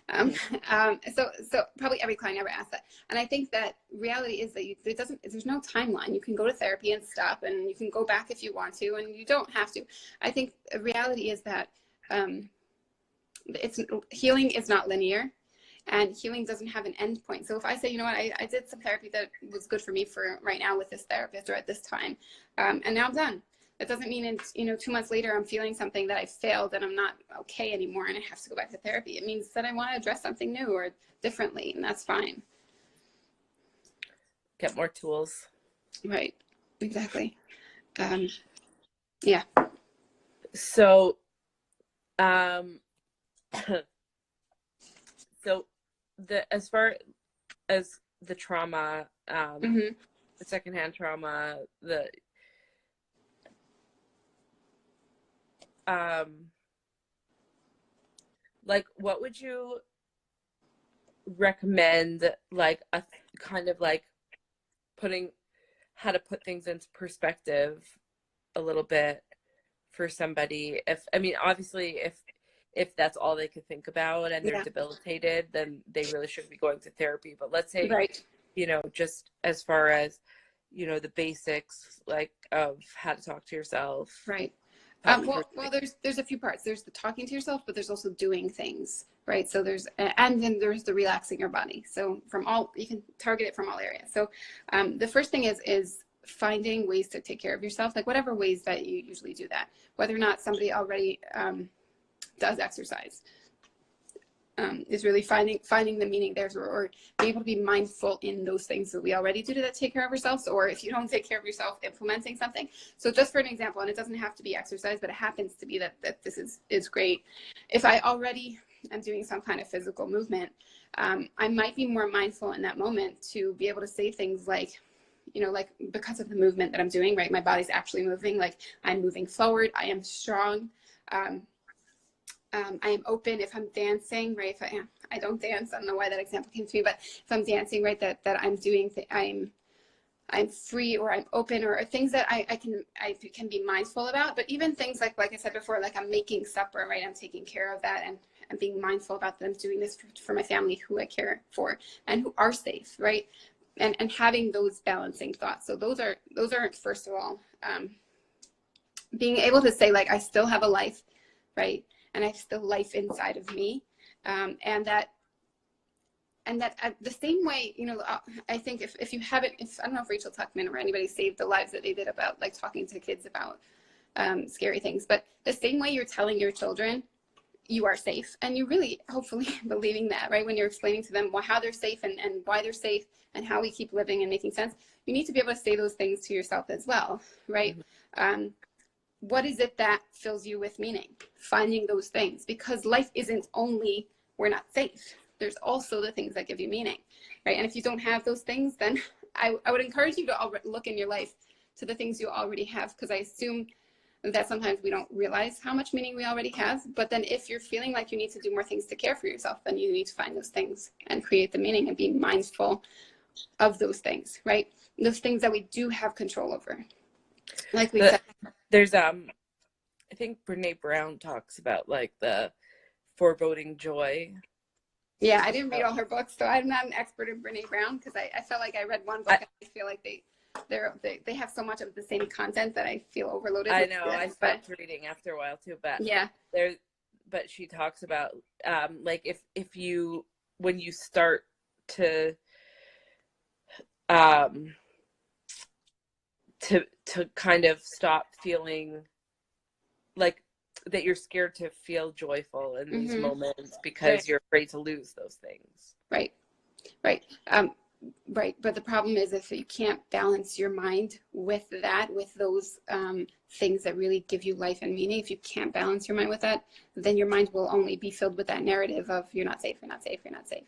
so probably every client ever asks that. And I think that reality is that there's no timeline. You can go to therapy and stop, and you can go back if you want to, and you don't have to. I think the reality is that, healing is not linear, and healing doesn't have an end point. So if I say, you know what, I did some therapy that was good for me for right now with this therapist or at this time, and now I'm done. That doesn't mean it's, 2 months later I'm feeling something that I failed and I'm not okay anymore and I have to go back to therapy. It means that I want to address something new or differently, and that's fine. Get more tools. Right. Exactly. Yeah. So, so as far as the trauma, the secondhand trauma, like, what would you recommend, like a kind of like how to put things into perspective a little bit for somebody? Obviously if that's all they could think about and they're debilitated, then they really shouldn't be going to therapy. But let's say, right, just as far as, the basics, like, of how to talk to yourself. Right. Well, there's a few parts. There's the talking to yourself, but there's also doing things, right? So and then there's the relaxing your body. So you can target it from all areas. So the first thing is finding ways to take care of yourself, like whatever ways that you usually do that, whether or not somebody already does exercise. Is really finding the meaning there, or be able to be mindful in those things that we already do to take care of ourselves, or if you don't take care of yourself, implementing something. So just for an example, and it doesn't have to be exercise, but it happens to be that this is great. If I already am doing some kind of physical movement, I might be more mindful in that moment to be able to say things like, like, because of the movement that I'm doing, right, my body's actually moving, like I'm moving forward, I am strong. I am open if I'm dancing, right? If I don't dance, I don't know why that example came to me, but if I'm dancing, right, that I'm doing, I'm free, or I'm open, or things that I can be mindful about. But even things like I said before, like I'm making supper, right? I'm taking care of that, and I'm being mindful about that I'm doing this for my family, who I care for and who are safe, right? And having those balancing thoughts. So those are first of all, being able to say, like, I still have a life, right? And I have still life inside of me, and that the same way, I think if you haven't, I don't know if Rachel Tuckman or anybody saved the lives that they did about, like, talking to kids about scary things, but the same way you're telling your children you are safe, and you really hopefully believing that, right, when you're explaining to them how they're safe and why they're safe and how we keep living and making sense, you need to be able to say those things to yourself as well, right? What is it that fills you with meaning? Finding those things, because life isn't only we're not safe. There's also the things that give you meaning, right? And if you don't have those things, then I would encourage you to look in your life to the things you already have, because I assume that sometimes we don't realize how much meaning we already have. But then if you're feeling like you need to do more things to care for yourself, then you need to find those things and create the meaning and be mindful of those things, right? Those things that we do have control over. Like we said. There's I think Brene Brown talks about, like, the foreboding joy. Yeah, I didn't read all her books, so I'm not an expert in Brene Brown, because I felt like I read one book and I feel like they have so much of the same content that I feel overloaded. I know, I stopped reading after a while too, but yeah, but she talks about, like, if you, when you start to kind of stop feeling like that, you're scared to feel joyful in these moments because you're afraid to lose those things. Right. But the problem is, if you can't balance your mind with those things that really give you life and meaning, if you can't balance your mind with that, then your mind will only be filled with that narrative of you're not safe, you're not safe, you're not safe,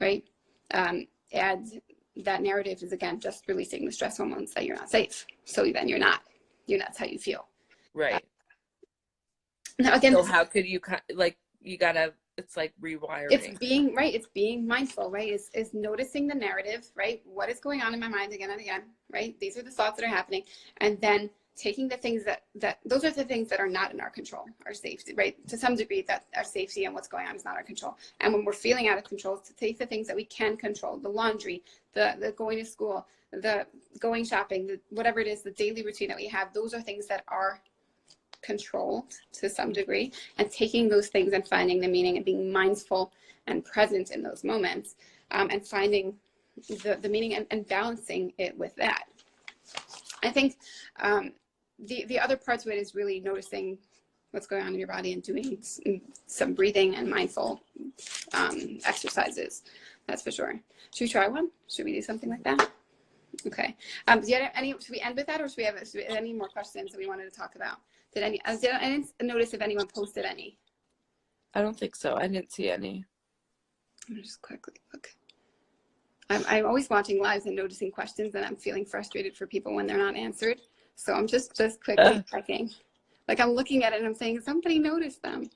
right? And that narrative is, again, just releasing the stress hormones that you're not safe. So then that's how you feel. Right. Now, again, so how could you, like, you gotta, it's like rewiring. It's being mindful, right? Is noticing the narrative, right? What is going on in my mind again and again, right? These are the thoughts that are happening. And then taking the things that those are the things that are not in our control, our safety, right? To some degree, that our safety and what's going on is not our control. And when we're feeling out of control, to take the things that we can control, the laundry, the going to school, the going shopping, whatever it is, the daily routine that we have, those are things that are controlled to some degree, and taking those things and finding the meaning and being mindful and present in those moments, and finding the meaning and balancing it with that. I think the other part to it is really noticing what's going on in your body and doing some breathing and mindful exercises. That's for sure. Should we try one? Should we do something like that? Okay. Do you have any? Should we end with that, or should we have any more questions that we wanted to talk about? I didn't notice if anyone posted any. I don't think so. I didn't see any. Let me just quickly look. I'm always watching lives and noticing questions, and I'm feeling frustrated for people when they're not answered. So I'm just quickly checking. Like, I'm looking at it and I'm saying, somebody noticed them.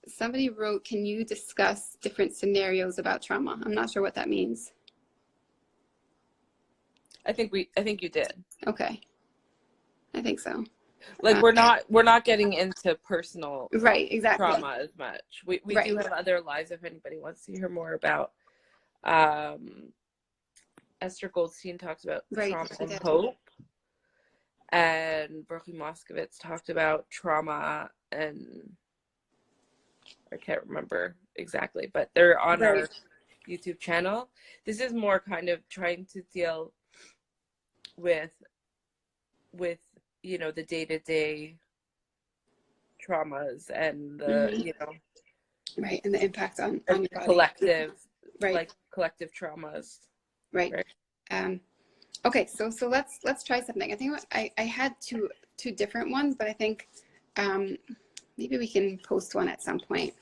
Somebody wrote, can you discuss different scenarios about trauma? I'm not sure what that means. I think you did. Okay. I think so. Like, we're not getting into personal trauma as much. We do have other lives if anybody wants to hear more about. Esther Goldstein talks about trauma and hope, and Berkeley Moskowitz talked about trauma, and I can't remember exactly, but they're on our YouTube channel. This is more kind of trying to deal with you know, the day-to-day traumas and the and the impact on your body. Collective collective traumas. Right. Okay, so let's try something. I think I had two different ones, but I think maybe we can post one at some point.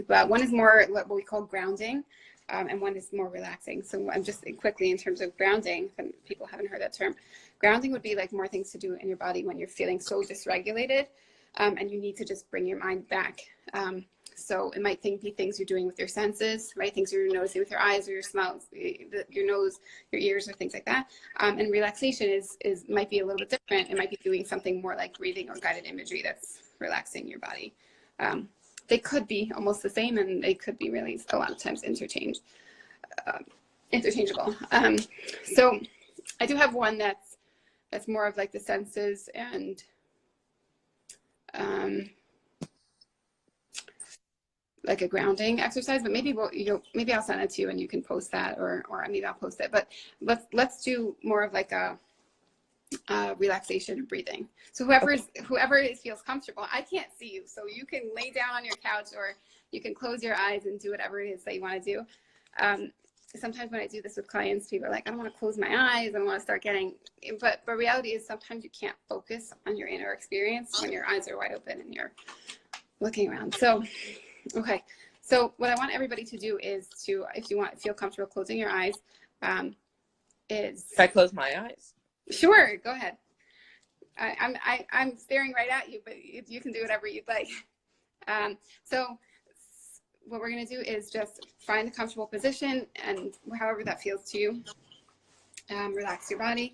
But one is more what we call grounding, and one is more relaxing. So I'm just quickly, in terms of grounding, if people haven't heard that term, grounding would be like more things to do in your body when you're feeling so dysregulated, and you need to just bring your mind back. So it might be things you're doing with your senses, right? Things you're noticing with your eyes or your smells, your nose, your ears, or things like that. And relaxation might be a little bit different. It might be doing something more like breathing or guided imagery that's relaxing your body. They could be almost the same, and they could be really a lot of times interchangeable. So I do have one that's more of like the senses and like a grounding exercise, but maybe maybe I'll send it to you and you can post that, or maybe I'll post it. But let's do more of like a relaxation and breathing. So whoever feels comfortable. I can't see you, so you can lay down on your couch, or you can close your eyes and do whatever it is that you want to do. Sometimes when I do this with clients, people are like, I don't want to close my eyes, I don't want to start getting, but reality is sometimes you can't focus on your inner experience when your eyes are wide open and you're looking around. So okay, so what I want everybody to do is to, if you feel comfortable closing your eyes, is. If I close my eyes? Sure, go ahead. I'm staring right at you, but you can do whatever you'd like. So what we're going to do is just find a comfortable position, and however that feels to you, relax your body.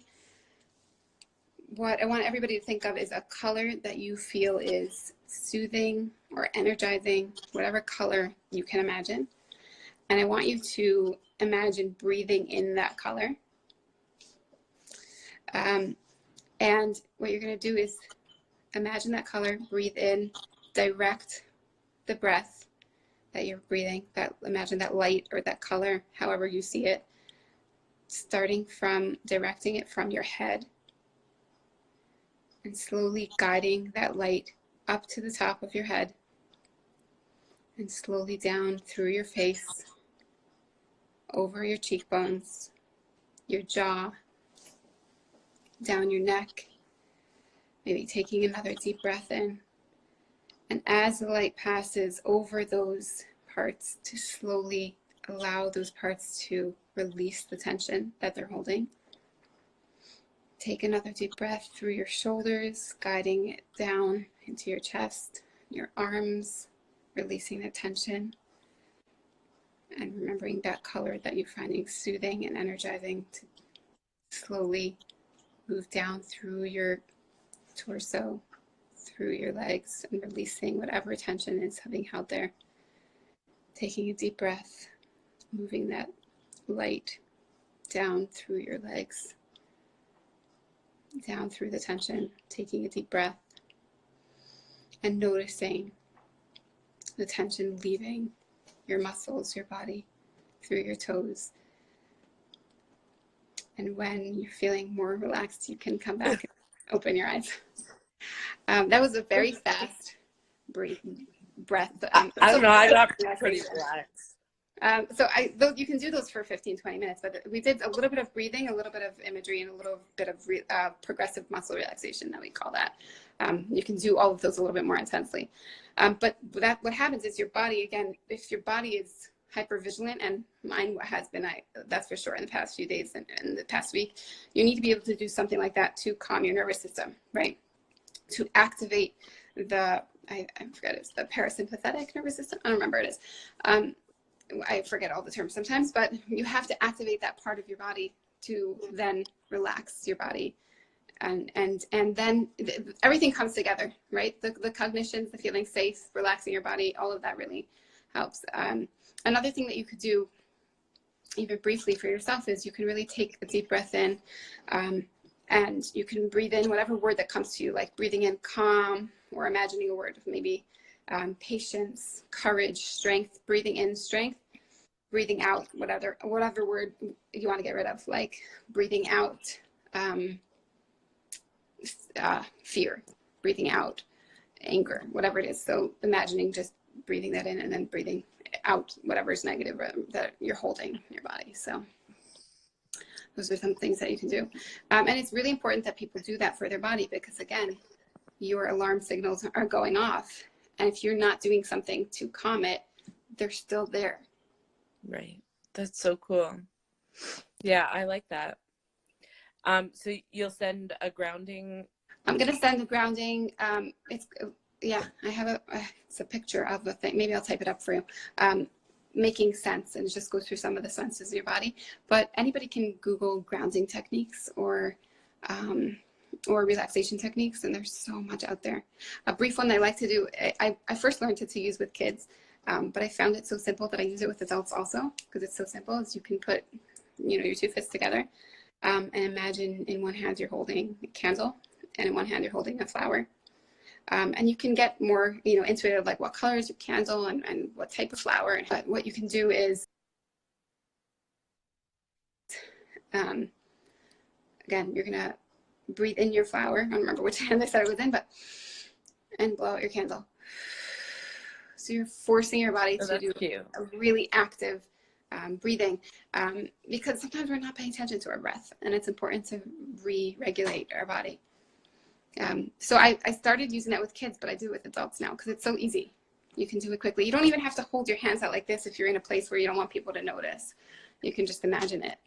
What I want everybody to think of is a color that you feel is soothing or energizing, whatever color you can imagine. And I want you to imagine breathing in that color. And what you're going to do is imagine that color, breathe in, direct the breath that you're breathing, imagine that light or that color, however you see it, directing it from your head and slowly guiding that light up to the top of your head and slowly down through your face, over your cheekbones, your jaw, down your neck, maybe taking another deep breath in. And as the light passes over those parts, to slowly allow those parts to release the tension that they're holding. Take another deep breath through your shoulders, guiding it down into your chest, your arms, releasing the tension. And remembering that color that you're finding soothing and energizing to slowly move down through your torso, through your legs, and releasing whatever tension is having held there. Taking a deep breath, moving that light down through your legs, down through the tension, taking a deep breath, and noticing the tension leaving your muscles, your body, through your toes. And when you're feeling more relaxed, you can come back and open your eyes. That was a very fast breath. I don't know, I got pretty relaxed. So you can do those for 15, 20 minutes, but we did a little bit of breathing, a little bit of imagery, and a little bit of progressive muscle relaxation that we call that. You can do all of those a little bit more intensely. But what happens is your body, again, if your body is hypervigilant, and mine has been, that's for sure, in the past few days and in the past week, you need to be able to do something like that to calm your nervous system, right? To activate I forget, it's the parasympathetic nervous system. I don't remember it is. I forget all the terms sometimes, but you have to activate that part of your body to then relax your body. And then everything comes together, right? The cognitions, the feeling safe, relaxing your body, all of that really helps. Another thing that you could do, even briefly for yourself, is you can really take a deep breath in, and you can breathe in whatever word that comes to you, like breathing in calm, or imagining a word of maybe patience, courage, strength. Breathing in strength, breathing out whatever word you want to get rid of, like breathing out fear, breathing out anger, whatever it is. So imagining just breathing that in and then breathing out whatever is negative that you're holding in your body. So those are some things that you can do. And it's really important that people do that for their body, because again, your alarm signals are going off. And if you're not doing something to calm it, they're still there. Right. That's so cool. Yeah, I like that. So you'll send a grounding? I'm going to send a grounding. I have it's a picture of a thing. Maybe I'll type it up for you. Making sense, and just go through some of the senses of your body. But anybody can Google grounding techniques or relaxation techniques, and there's so much out there. A brief one I like to do, I first learned it to use with kids, but I found it so simple that I use it with adults also, because it's so simple. Is you can put your two fists together, and imagine in one hand you're holding a candle, and in one hand you're holding a flower. And you can get more into it, of like what color is your candle and what type of flower. But what you can do is, again, you're gonna breathe in your flower. I don't remember which hand I said it was in, and blow out your candle. So you're forcing your body to do a really active breathing, because sometimes we're not paying attention to our breath, and it's important to re-regulate our body. So I started using that with kids, but I do it with adults now because it's so easy. You can do it quickly. You don't even have to hold your hands out like this if you're in a place where you don't want people to notice. You can just imagine it.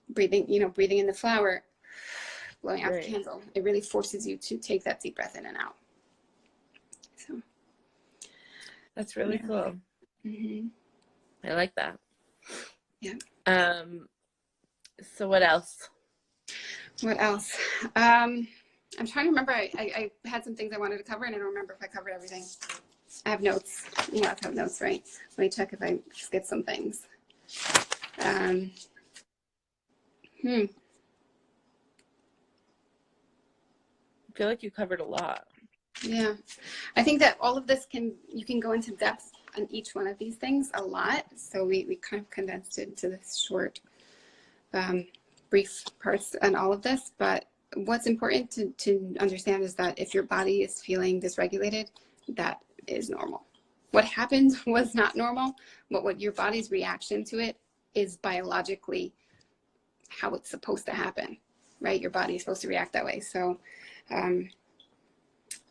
Breathing in the flower, blowing out the candle. It really forces you to take that deep breath in and out. So that's really cool. Mm-hmm. I like that. Yeah. So what else? I'm trying to remember. I had some things I wanted to cover, and I don't remember if I covered everything. I have notes. You have to have notes, right? Let me check if I skipped some things. I feel like you covered a lot. Yeah. I think that all of this you can go into depth on each one of these things a lot. So we kind of condensed it into this short, brief parts on all of this. But what's important to understand is that if your body is feeling dysregulated, that is normal. What happened was not normal, but what your body's reaction to it is biologically how it's supposed to happen, right? Your body is supposed to react that way. So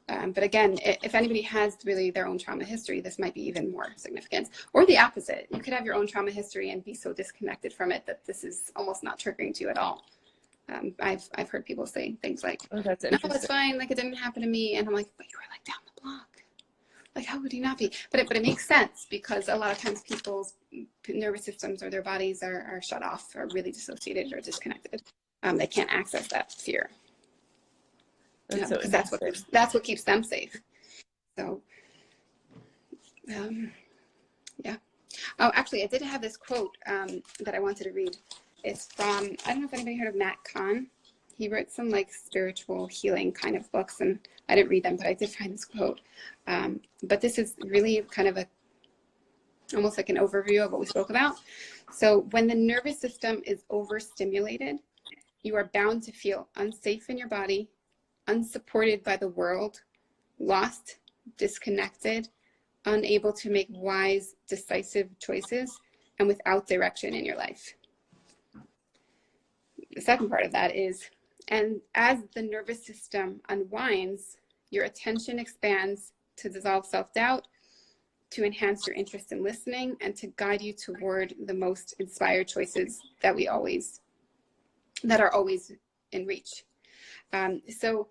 But again, if anybody has really their own trauma history, this might be even more significant. Or the opposite. You could have your own trauma history and be so disconnected from it that this is almost not triggering to you at all. I've heard people say things like, oh, that's no, interesting. it's fine, like it didn't happen to me. And I'm like, but you were like down the block. Like, how would you not be? But it makes sense, because a lot of times people's nervous systems or their bodies are shut off, or really dissociated or disconnected. They can't access that fear. That's so because that's what keeps them safe. So, yeah. Oh, actually, I did have this quote that I wanted to read. It's from, I don't know if anybody heard of Matt Kahn. He wrote some like spiritual healing kind of books, and I didn't read them, but I did find this quote. But this is really kind of almost like an overview of what we spoke about. So when the nervous system is overstimulated, you are bound to feel unsafe in your body, unsupported by the world, lost, disconnected, unable to make wise, decisive choices, and without direction in your life. The second part of that is, and as the nervous system unwinds, your attention expands to dissolve self-doubt, to enhance your interest in listening, and to guide you toward the most inspired choices that are always in reach. So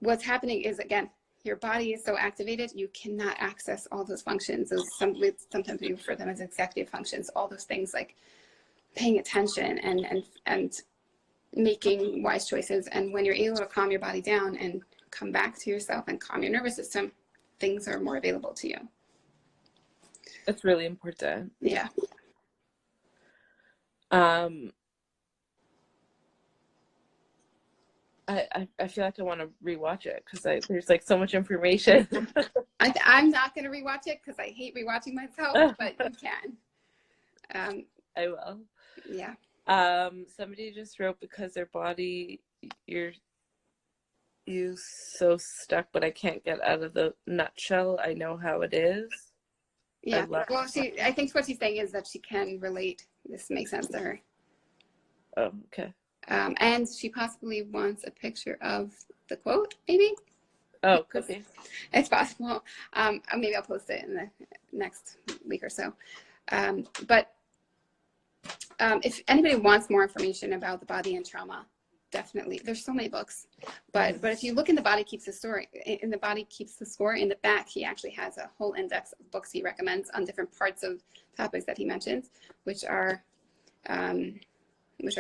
what's happening is, again, your body is so activated, you cannot access all those functions. Sometimes we refer to them as executive functions, all those things like paying attention and making wise choices. And when you're able to calm your body down and come back to yourself and calm your nervous system, things are more available to you. That's really important. Yeah. I feel like I want to rewatch it, because there's like so much information. I'm not going to rewatch it because I hate rewatching myself, but you can. I will. Yeah. Somebody just wrote, because their body, you so stuck, but I can't get out of the nutshell. I know how it is. Yeah. Well, I think what she's saying is that she can relate. This makes sense to her. Oh, okay. And she possibly wants a picture of the quote, maybe? Oh, could be. It's possible. Maybe I'll post it in the next week or so. But if anybody wants more information about the body and trauma, definitely. There's so many books. But if you look in The Body Keeps the Story, in The Body Keeps the Score, in the back, he actually has a whole index of books he recommends on different parts of topics that he mentions, which are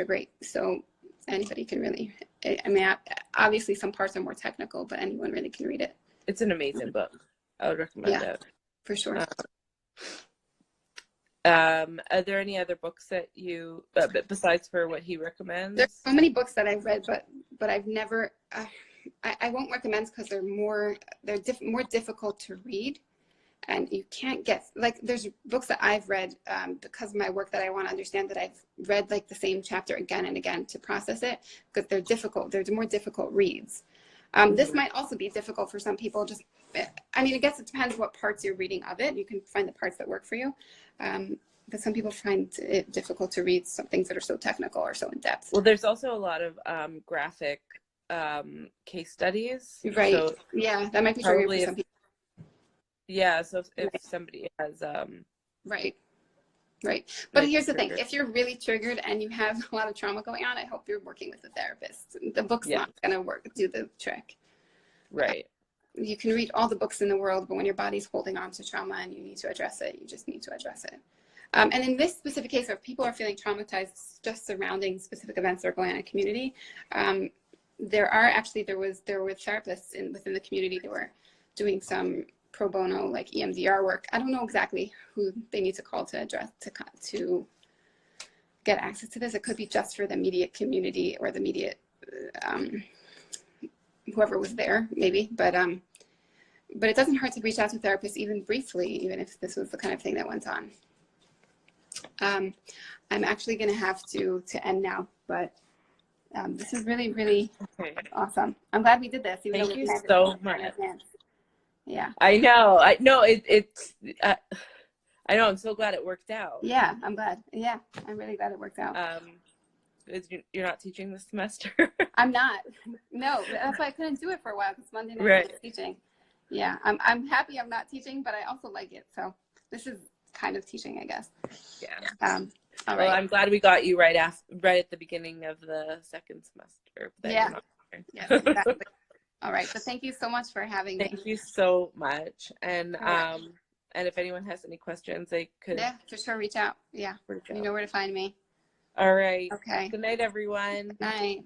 great. So anybody can really, I mean, obviously some parts are more technical, but anyone really can read it. It's an amazing book. I would recommend it. For sure. Are there any other books that you, besides for what he recommends? There's so many books that I've read, but I've never, I won't recommend because they're more difficult to read. And you can't get, like, there's books that I've read because of my work that I want to understand, that I've read like the same chapter again and again to process it, because they're difficult. They're more difficult reads. This might also be difficult for some people. I guess it depends what parts you're reading of it. You can find the parts that work for you. But some people find it difficult to read some things that are so technical or so in depth. Well, there's also a lot of graphic case studies. Right. So yeah, that might be triggering for some people. Yeah, so if somebody has right. But here's the thing: if you're really triggered and you have a lot of trauma going on, I hope you're working with a therapist. The book's not gonna do the trick. Right. You can read all the books in the world, but when your body's holding on to trauma and you need to address it, you just need to address it. And in this specific case, if people are feeling traumatized just surrounding specific events that are going on in a community, there were therapists within the community that were doing some pro bono, like EMDR work. I don't know exactly who they need to call to address to get access to this. It could be just for the immediate community or the immediate whoever was there, maybe. But it doesn't hurt to reach out to therapists even briefly, even if this was the kind of thing that went on. I'm actually going to have to end now, but this is really, really awesome. I'm glad we did this. Thank you so much. Yeah. I know. I know. I know. I'm so glad it worked out. Yeah, I'm glad. Yeah, I'm really glad it worked out. you're not teaching this semester? I'm not. No, that's why I couldn't do it for a while, because Monday night Right. I was teaching. Yeah, I'm happy I'm not teaching, but I also like it. So this is kind of teaching, I guess. Yeah. All Well, right. I'm glad we got you right at the beginning of the second semester. Yeah. Yes, exactly. All right. But thank you so much for having me. Thank you so much. And and if anyone has any questions, they could for sure reach out. Yeah. You know where to find me. All right. Okay. Good night, everyone. Good night.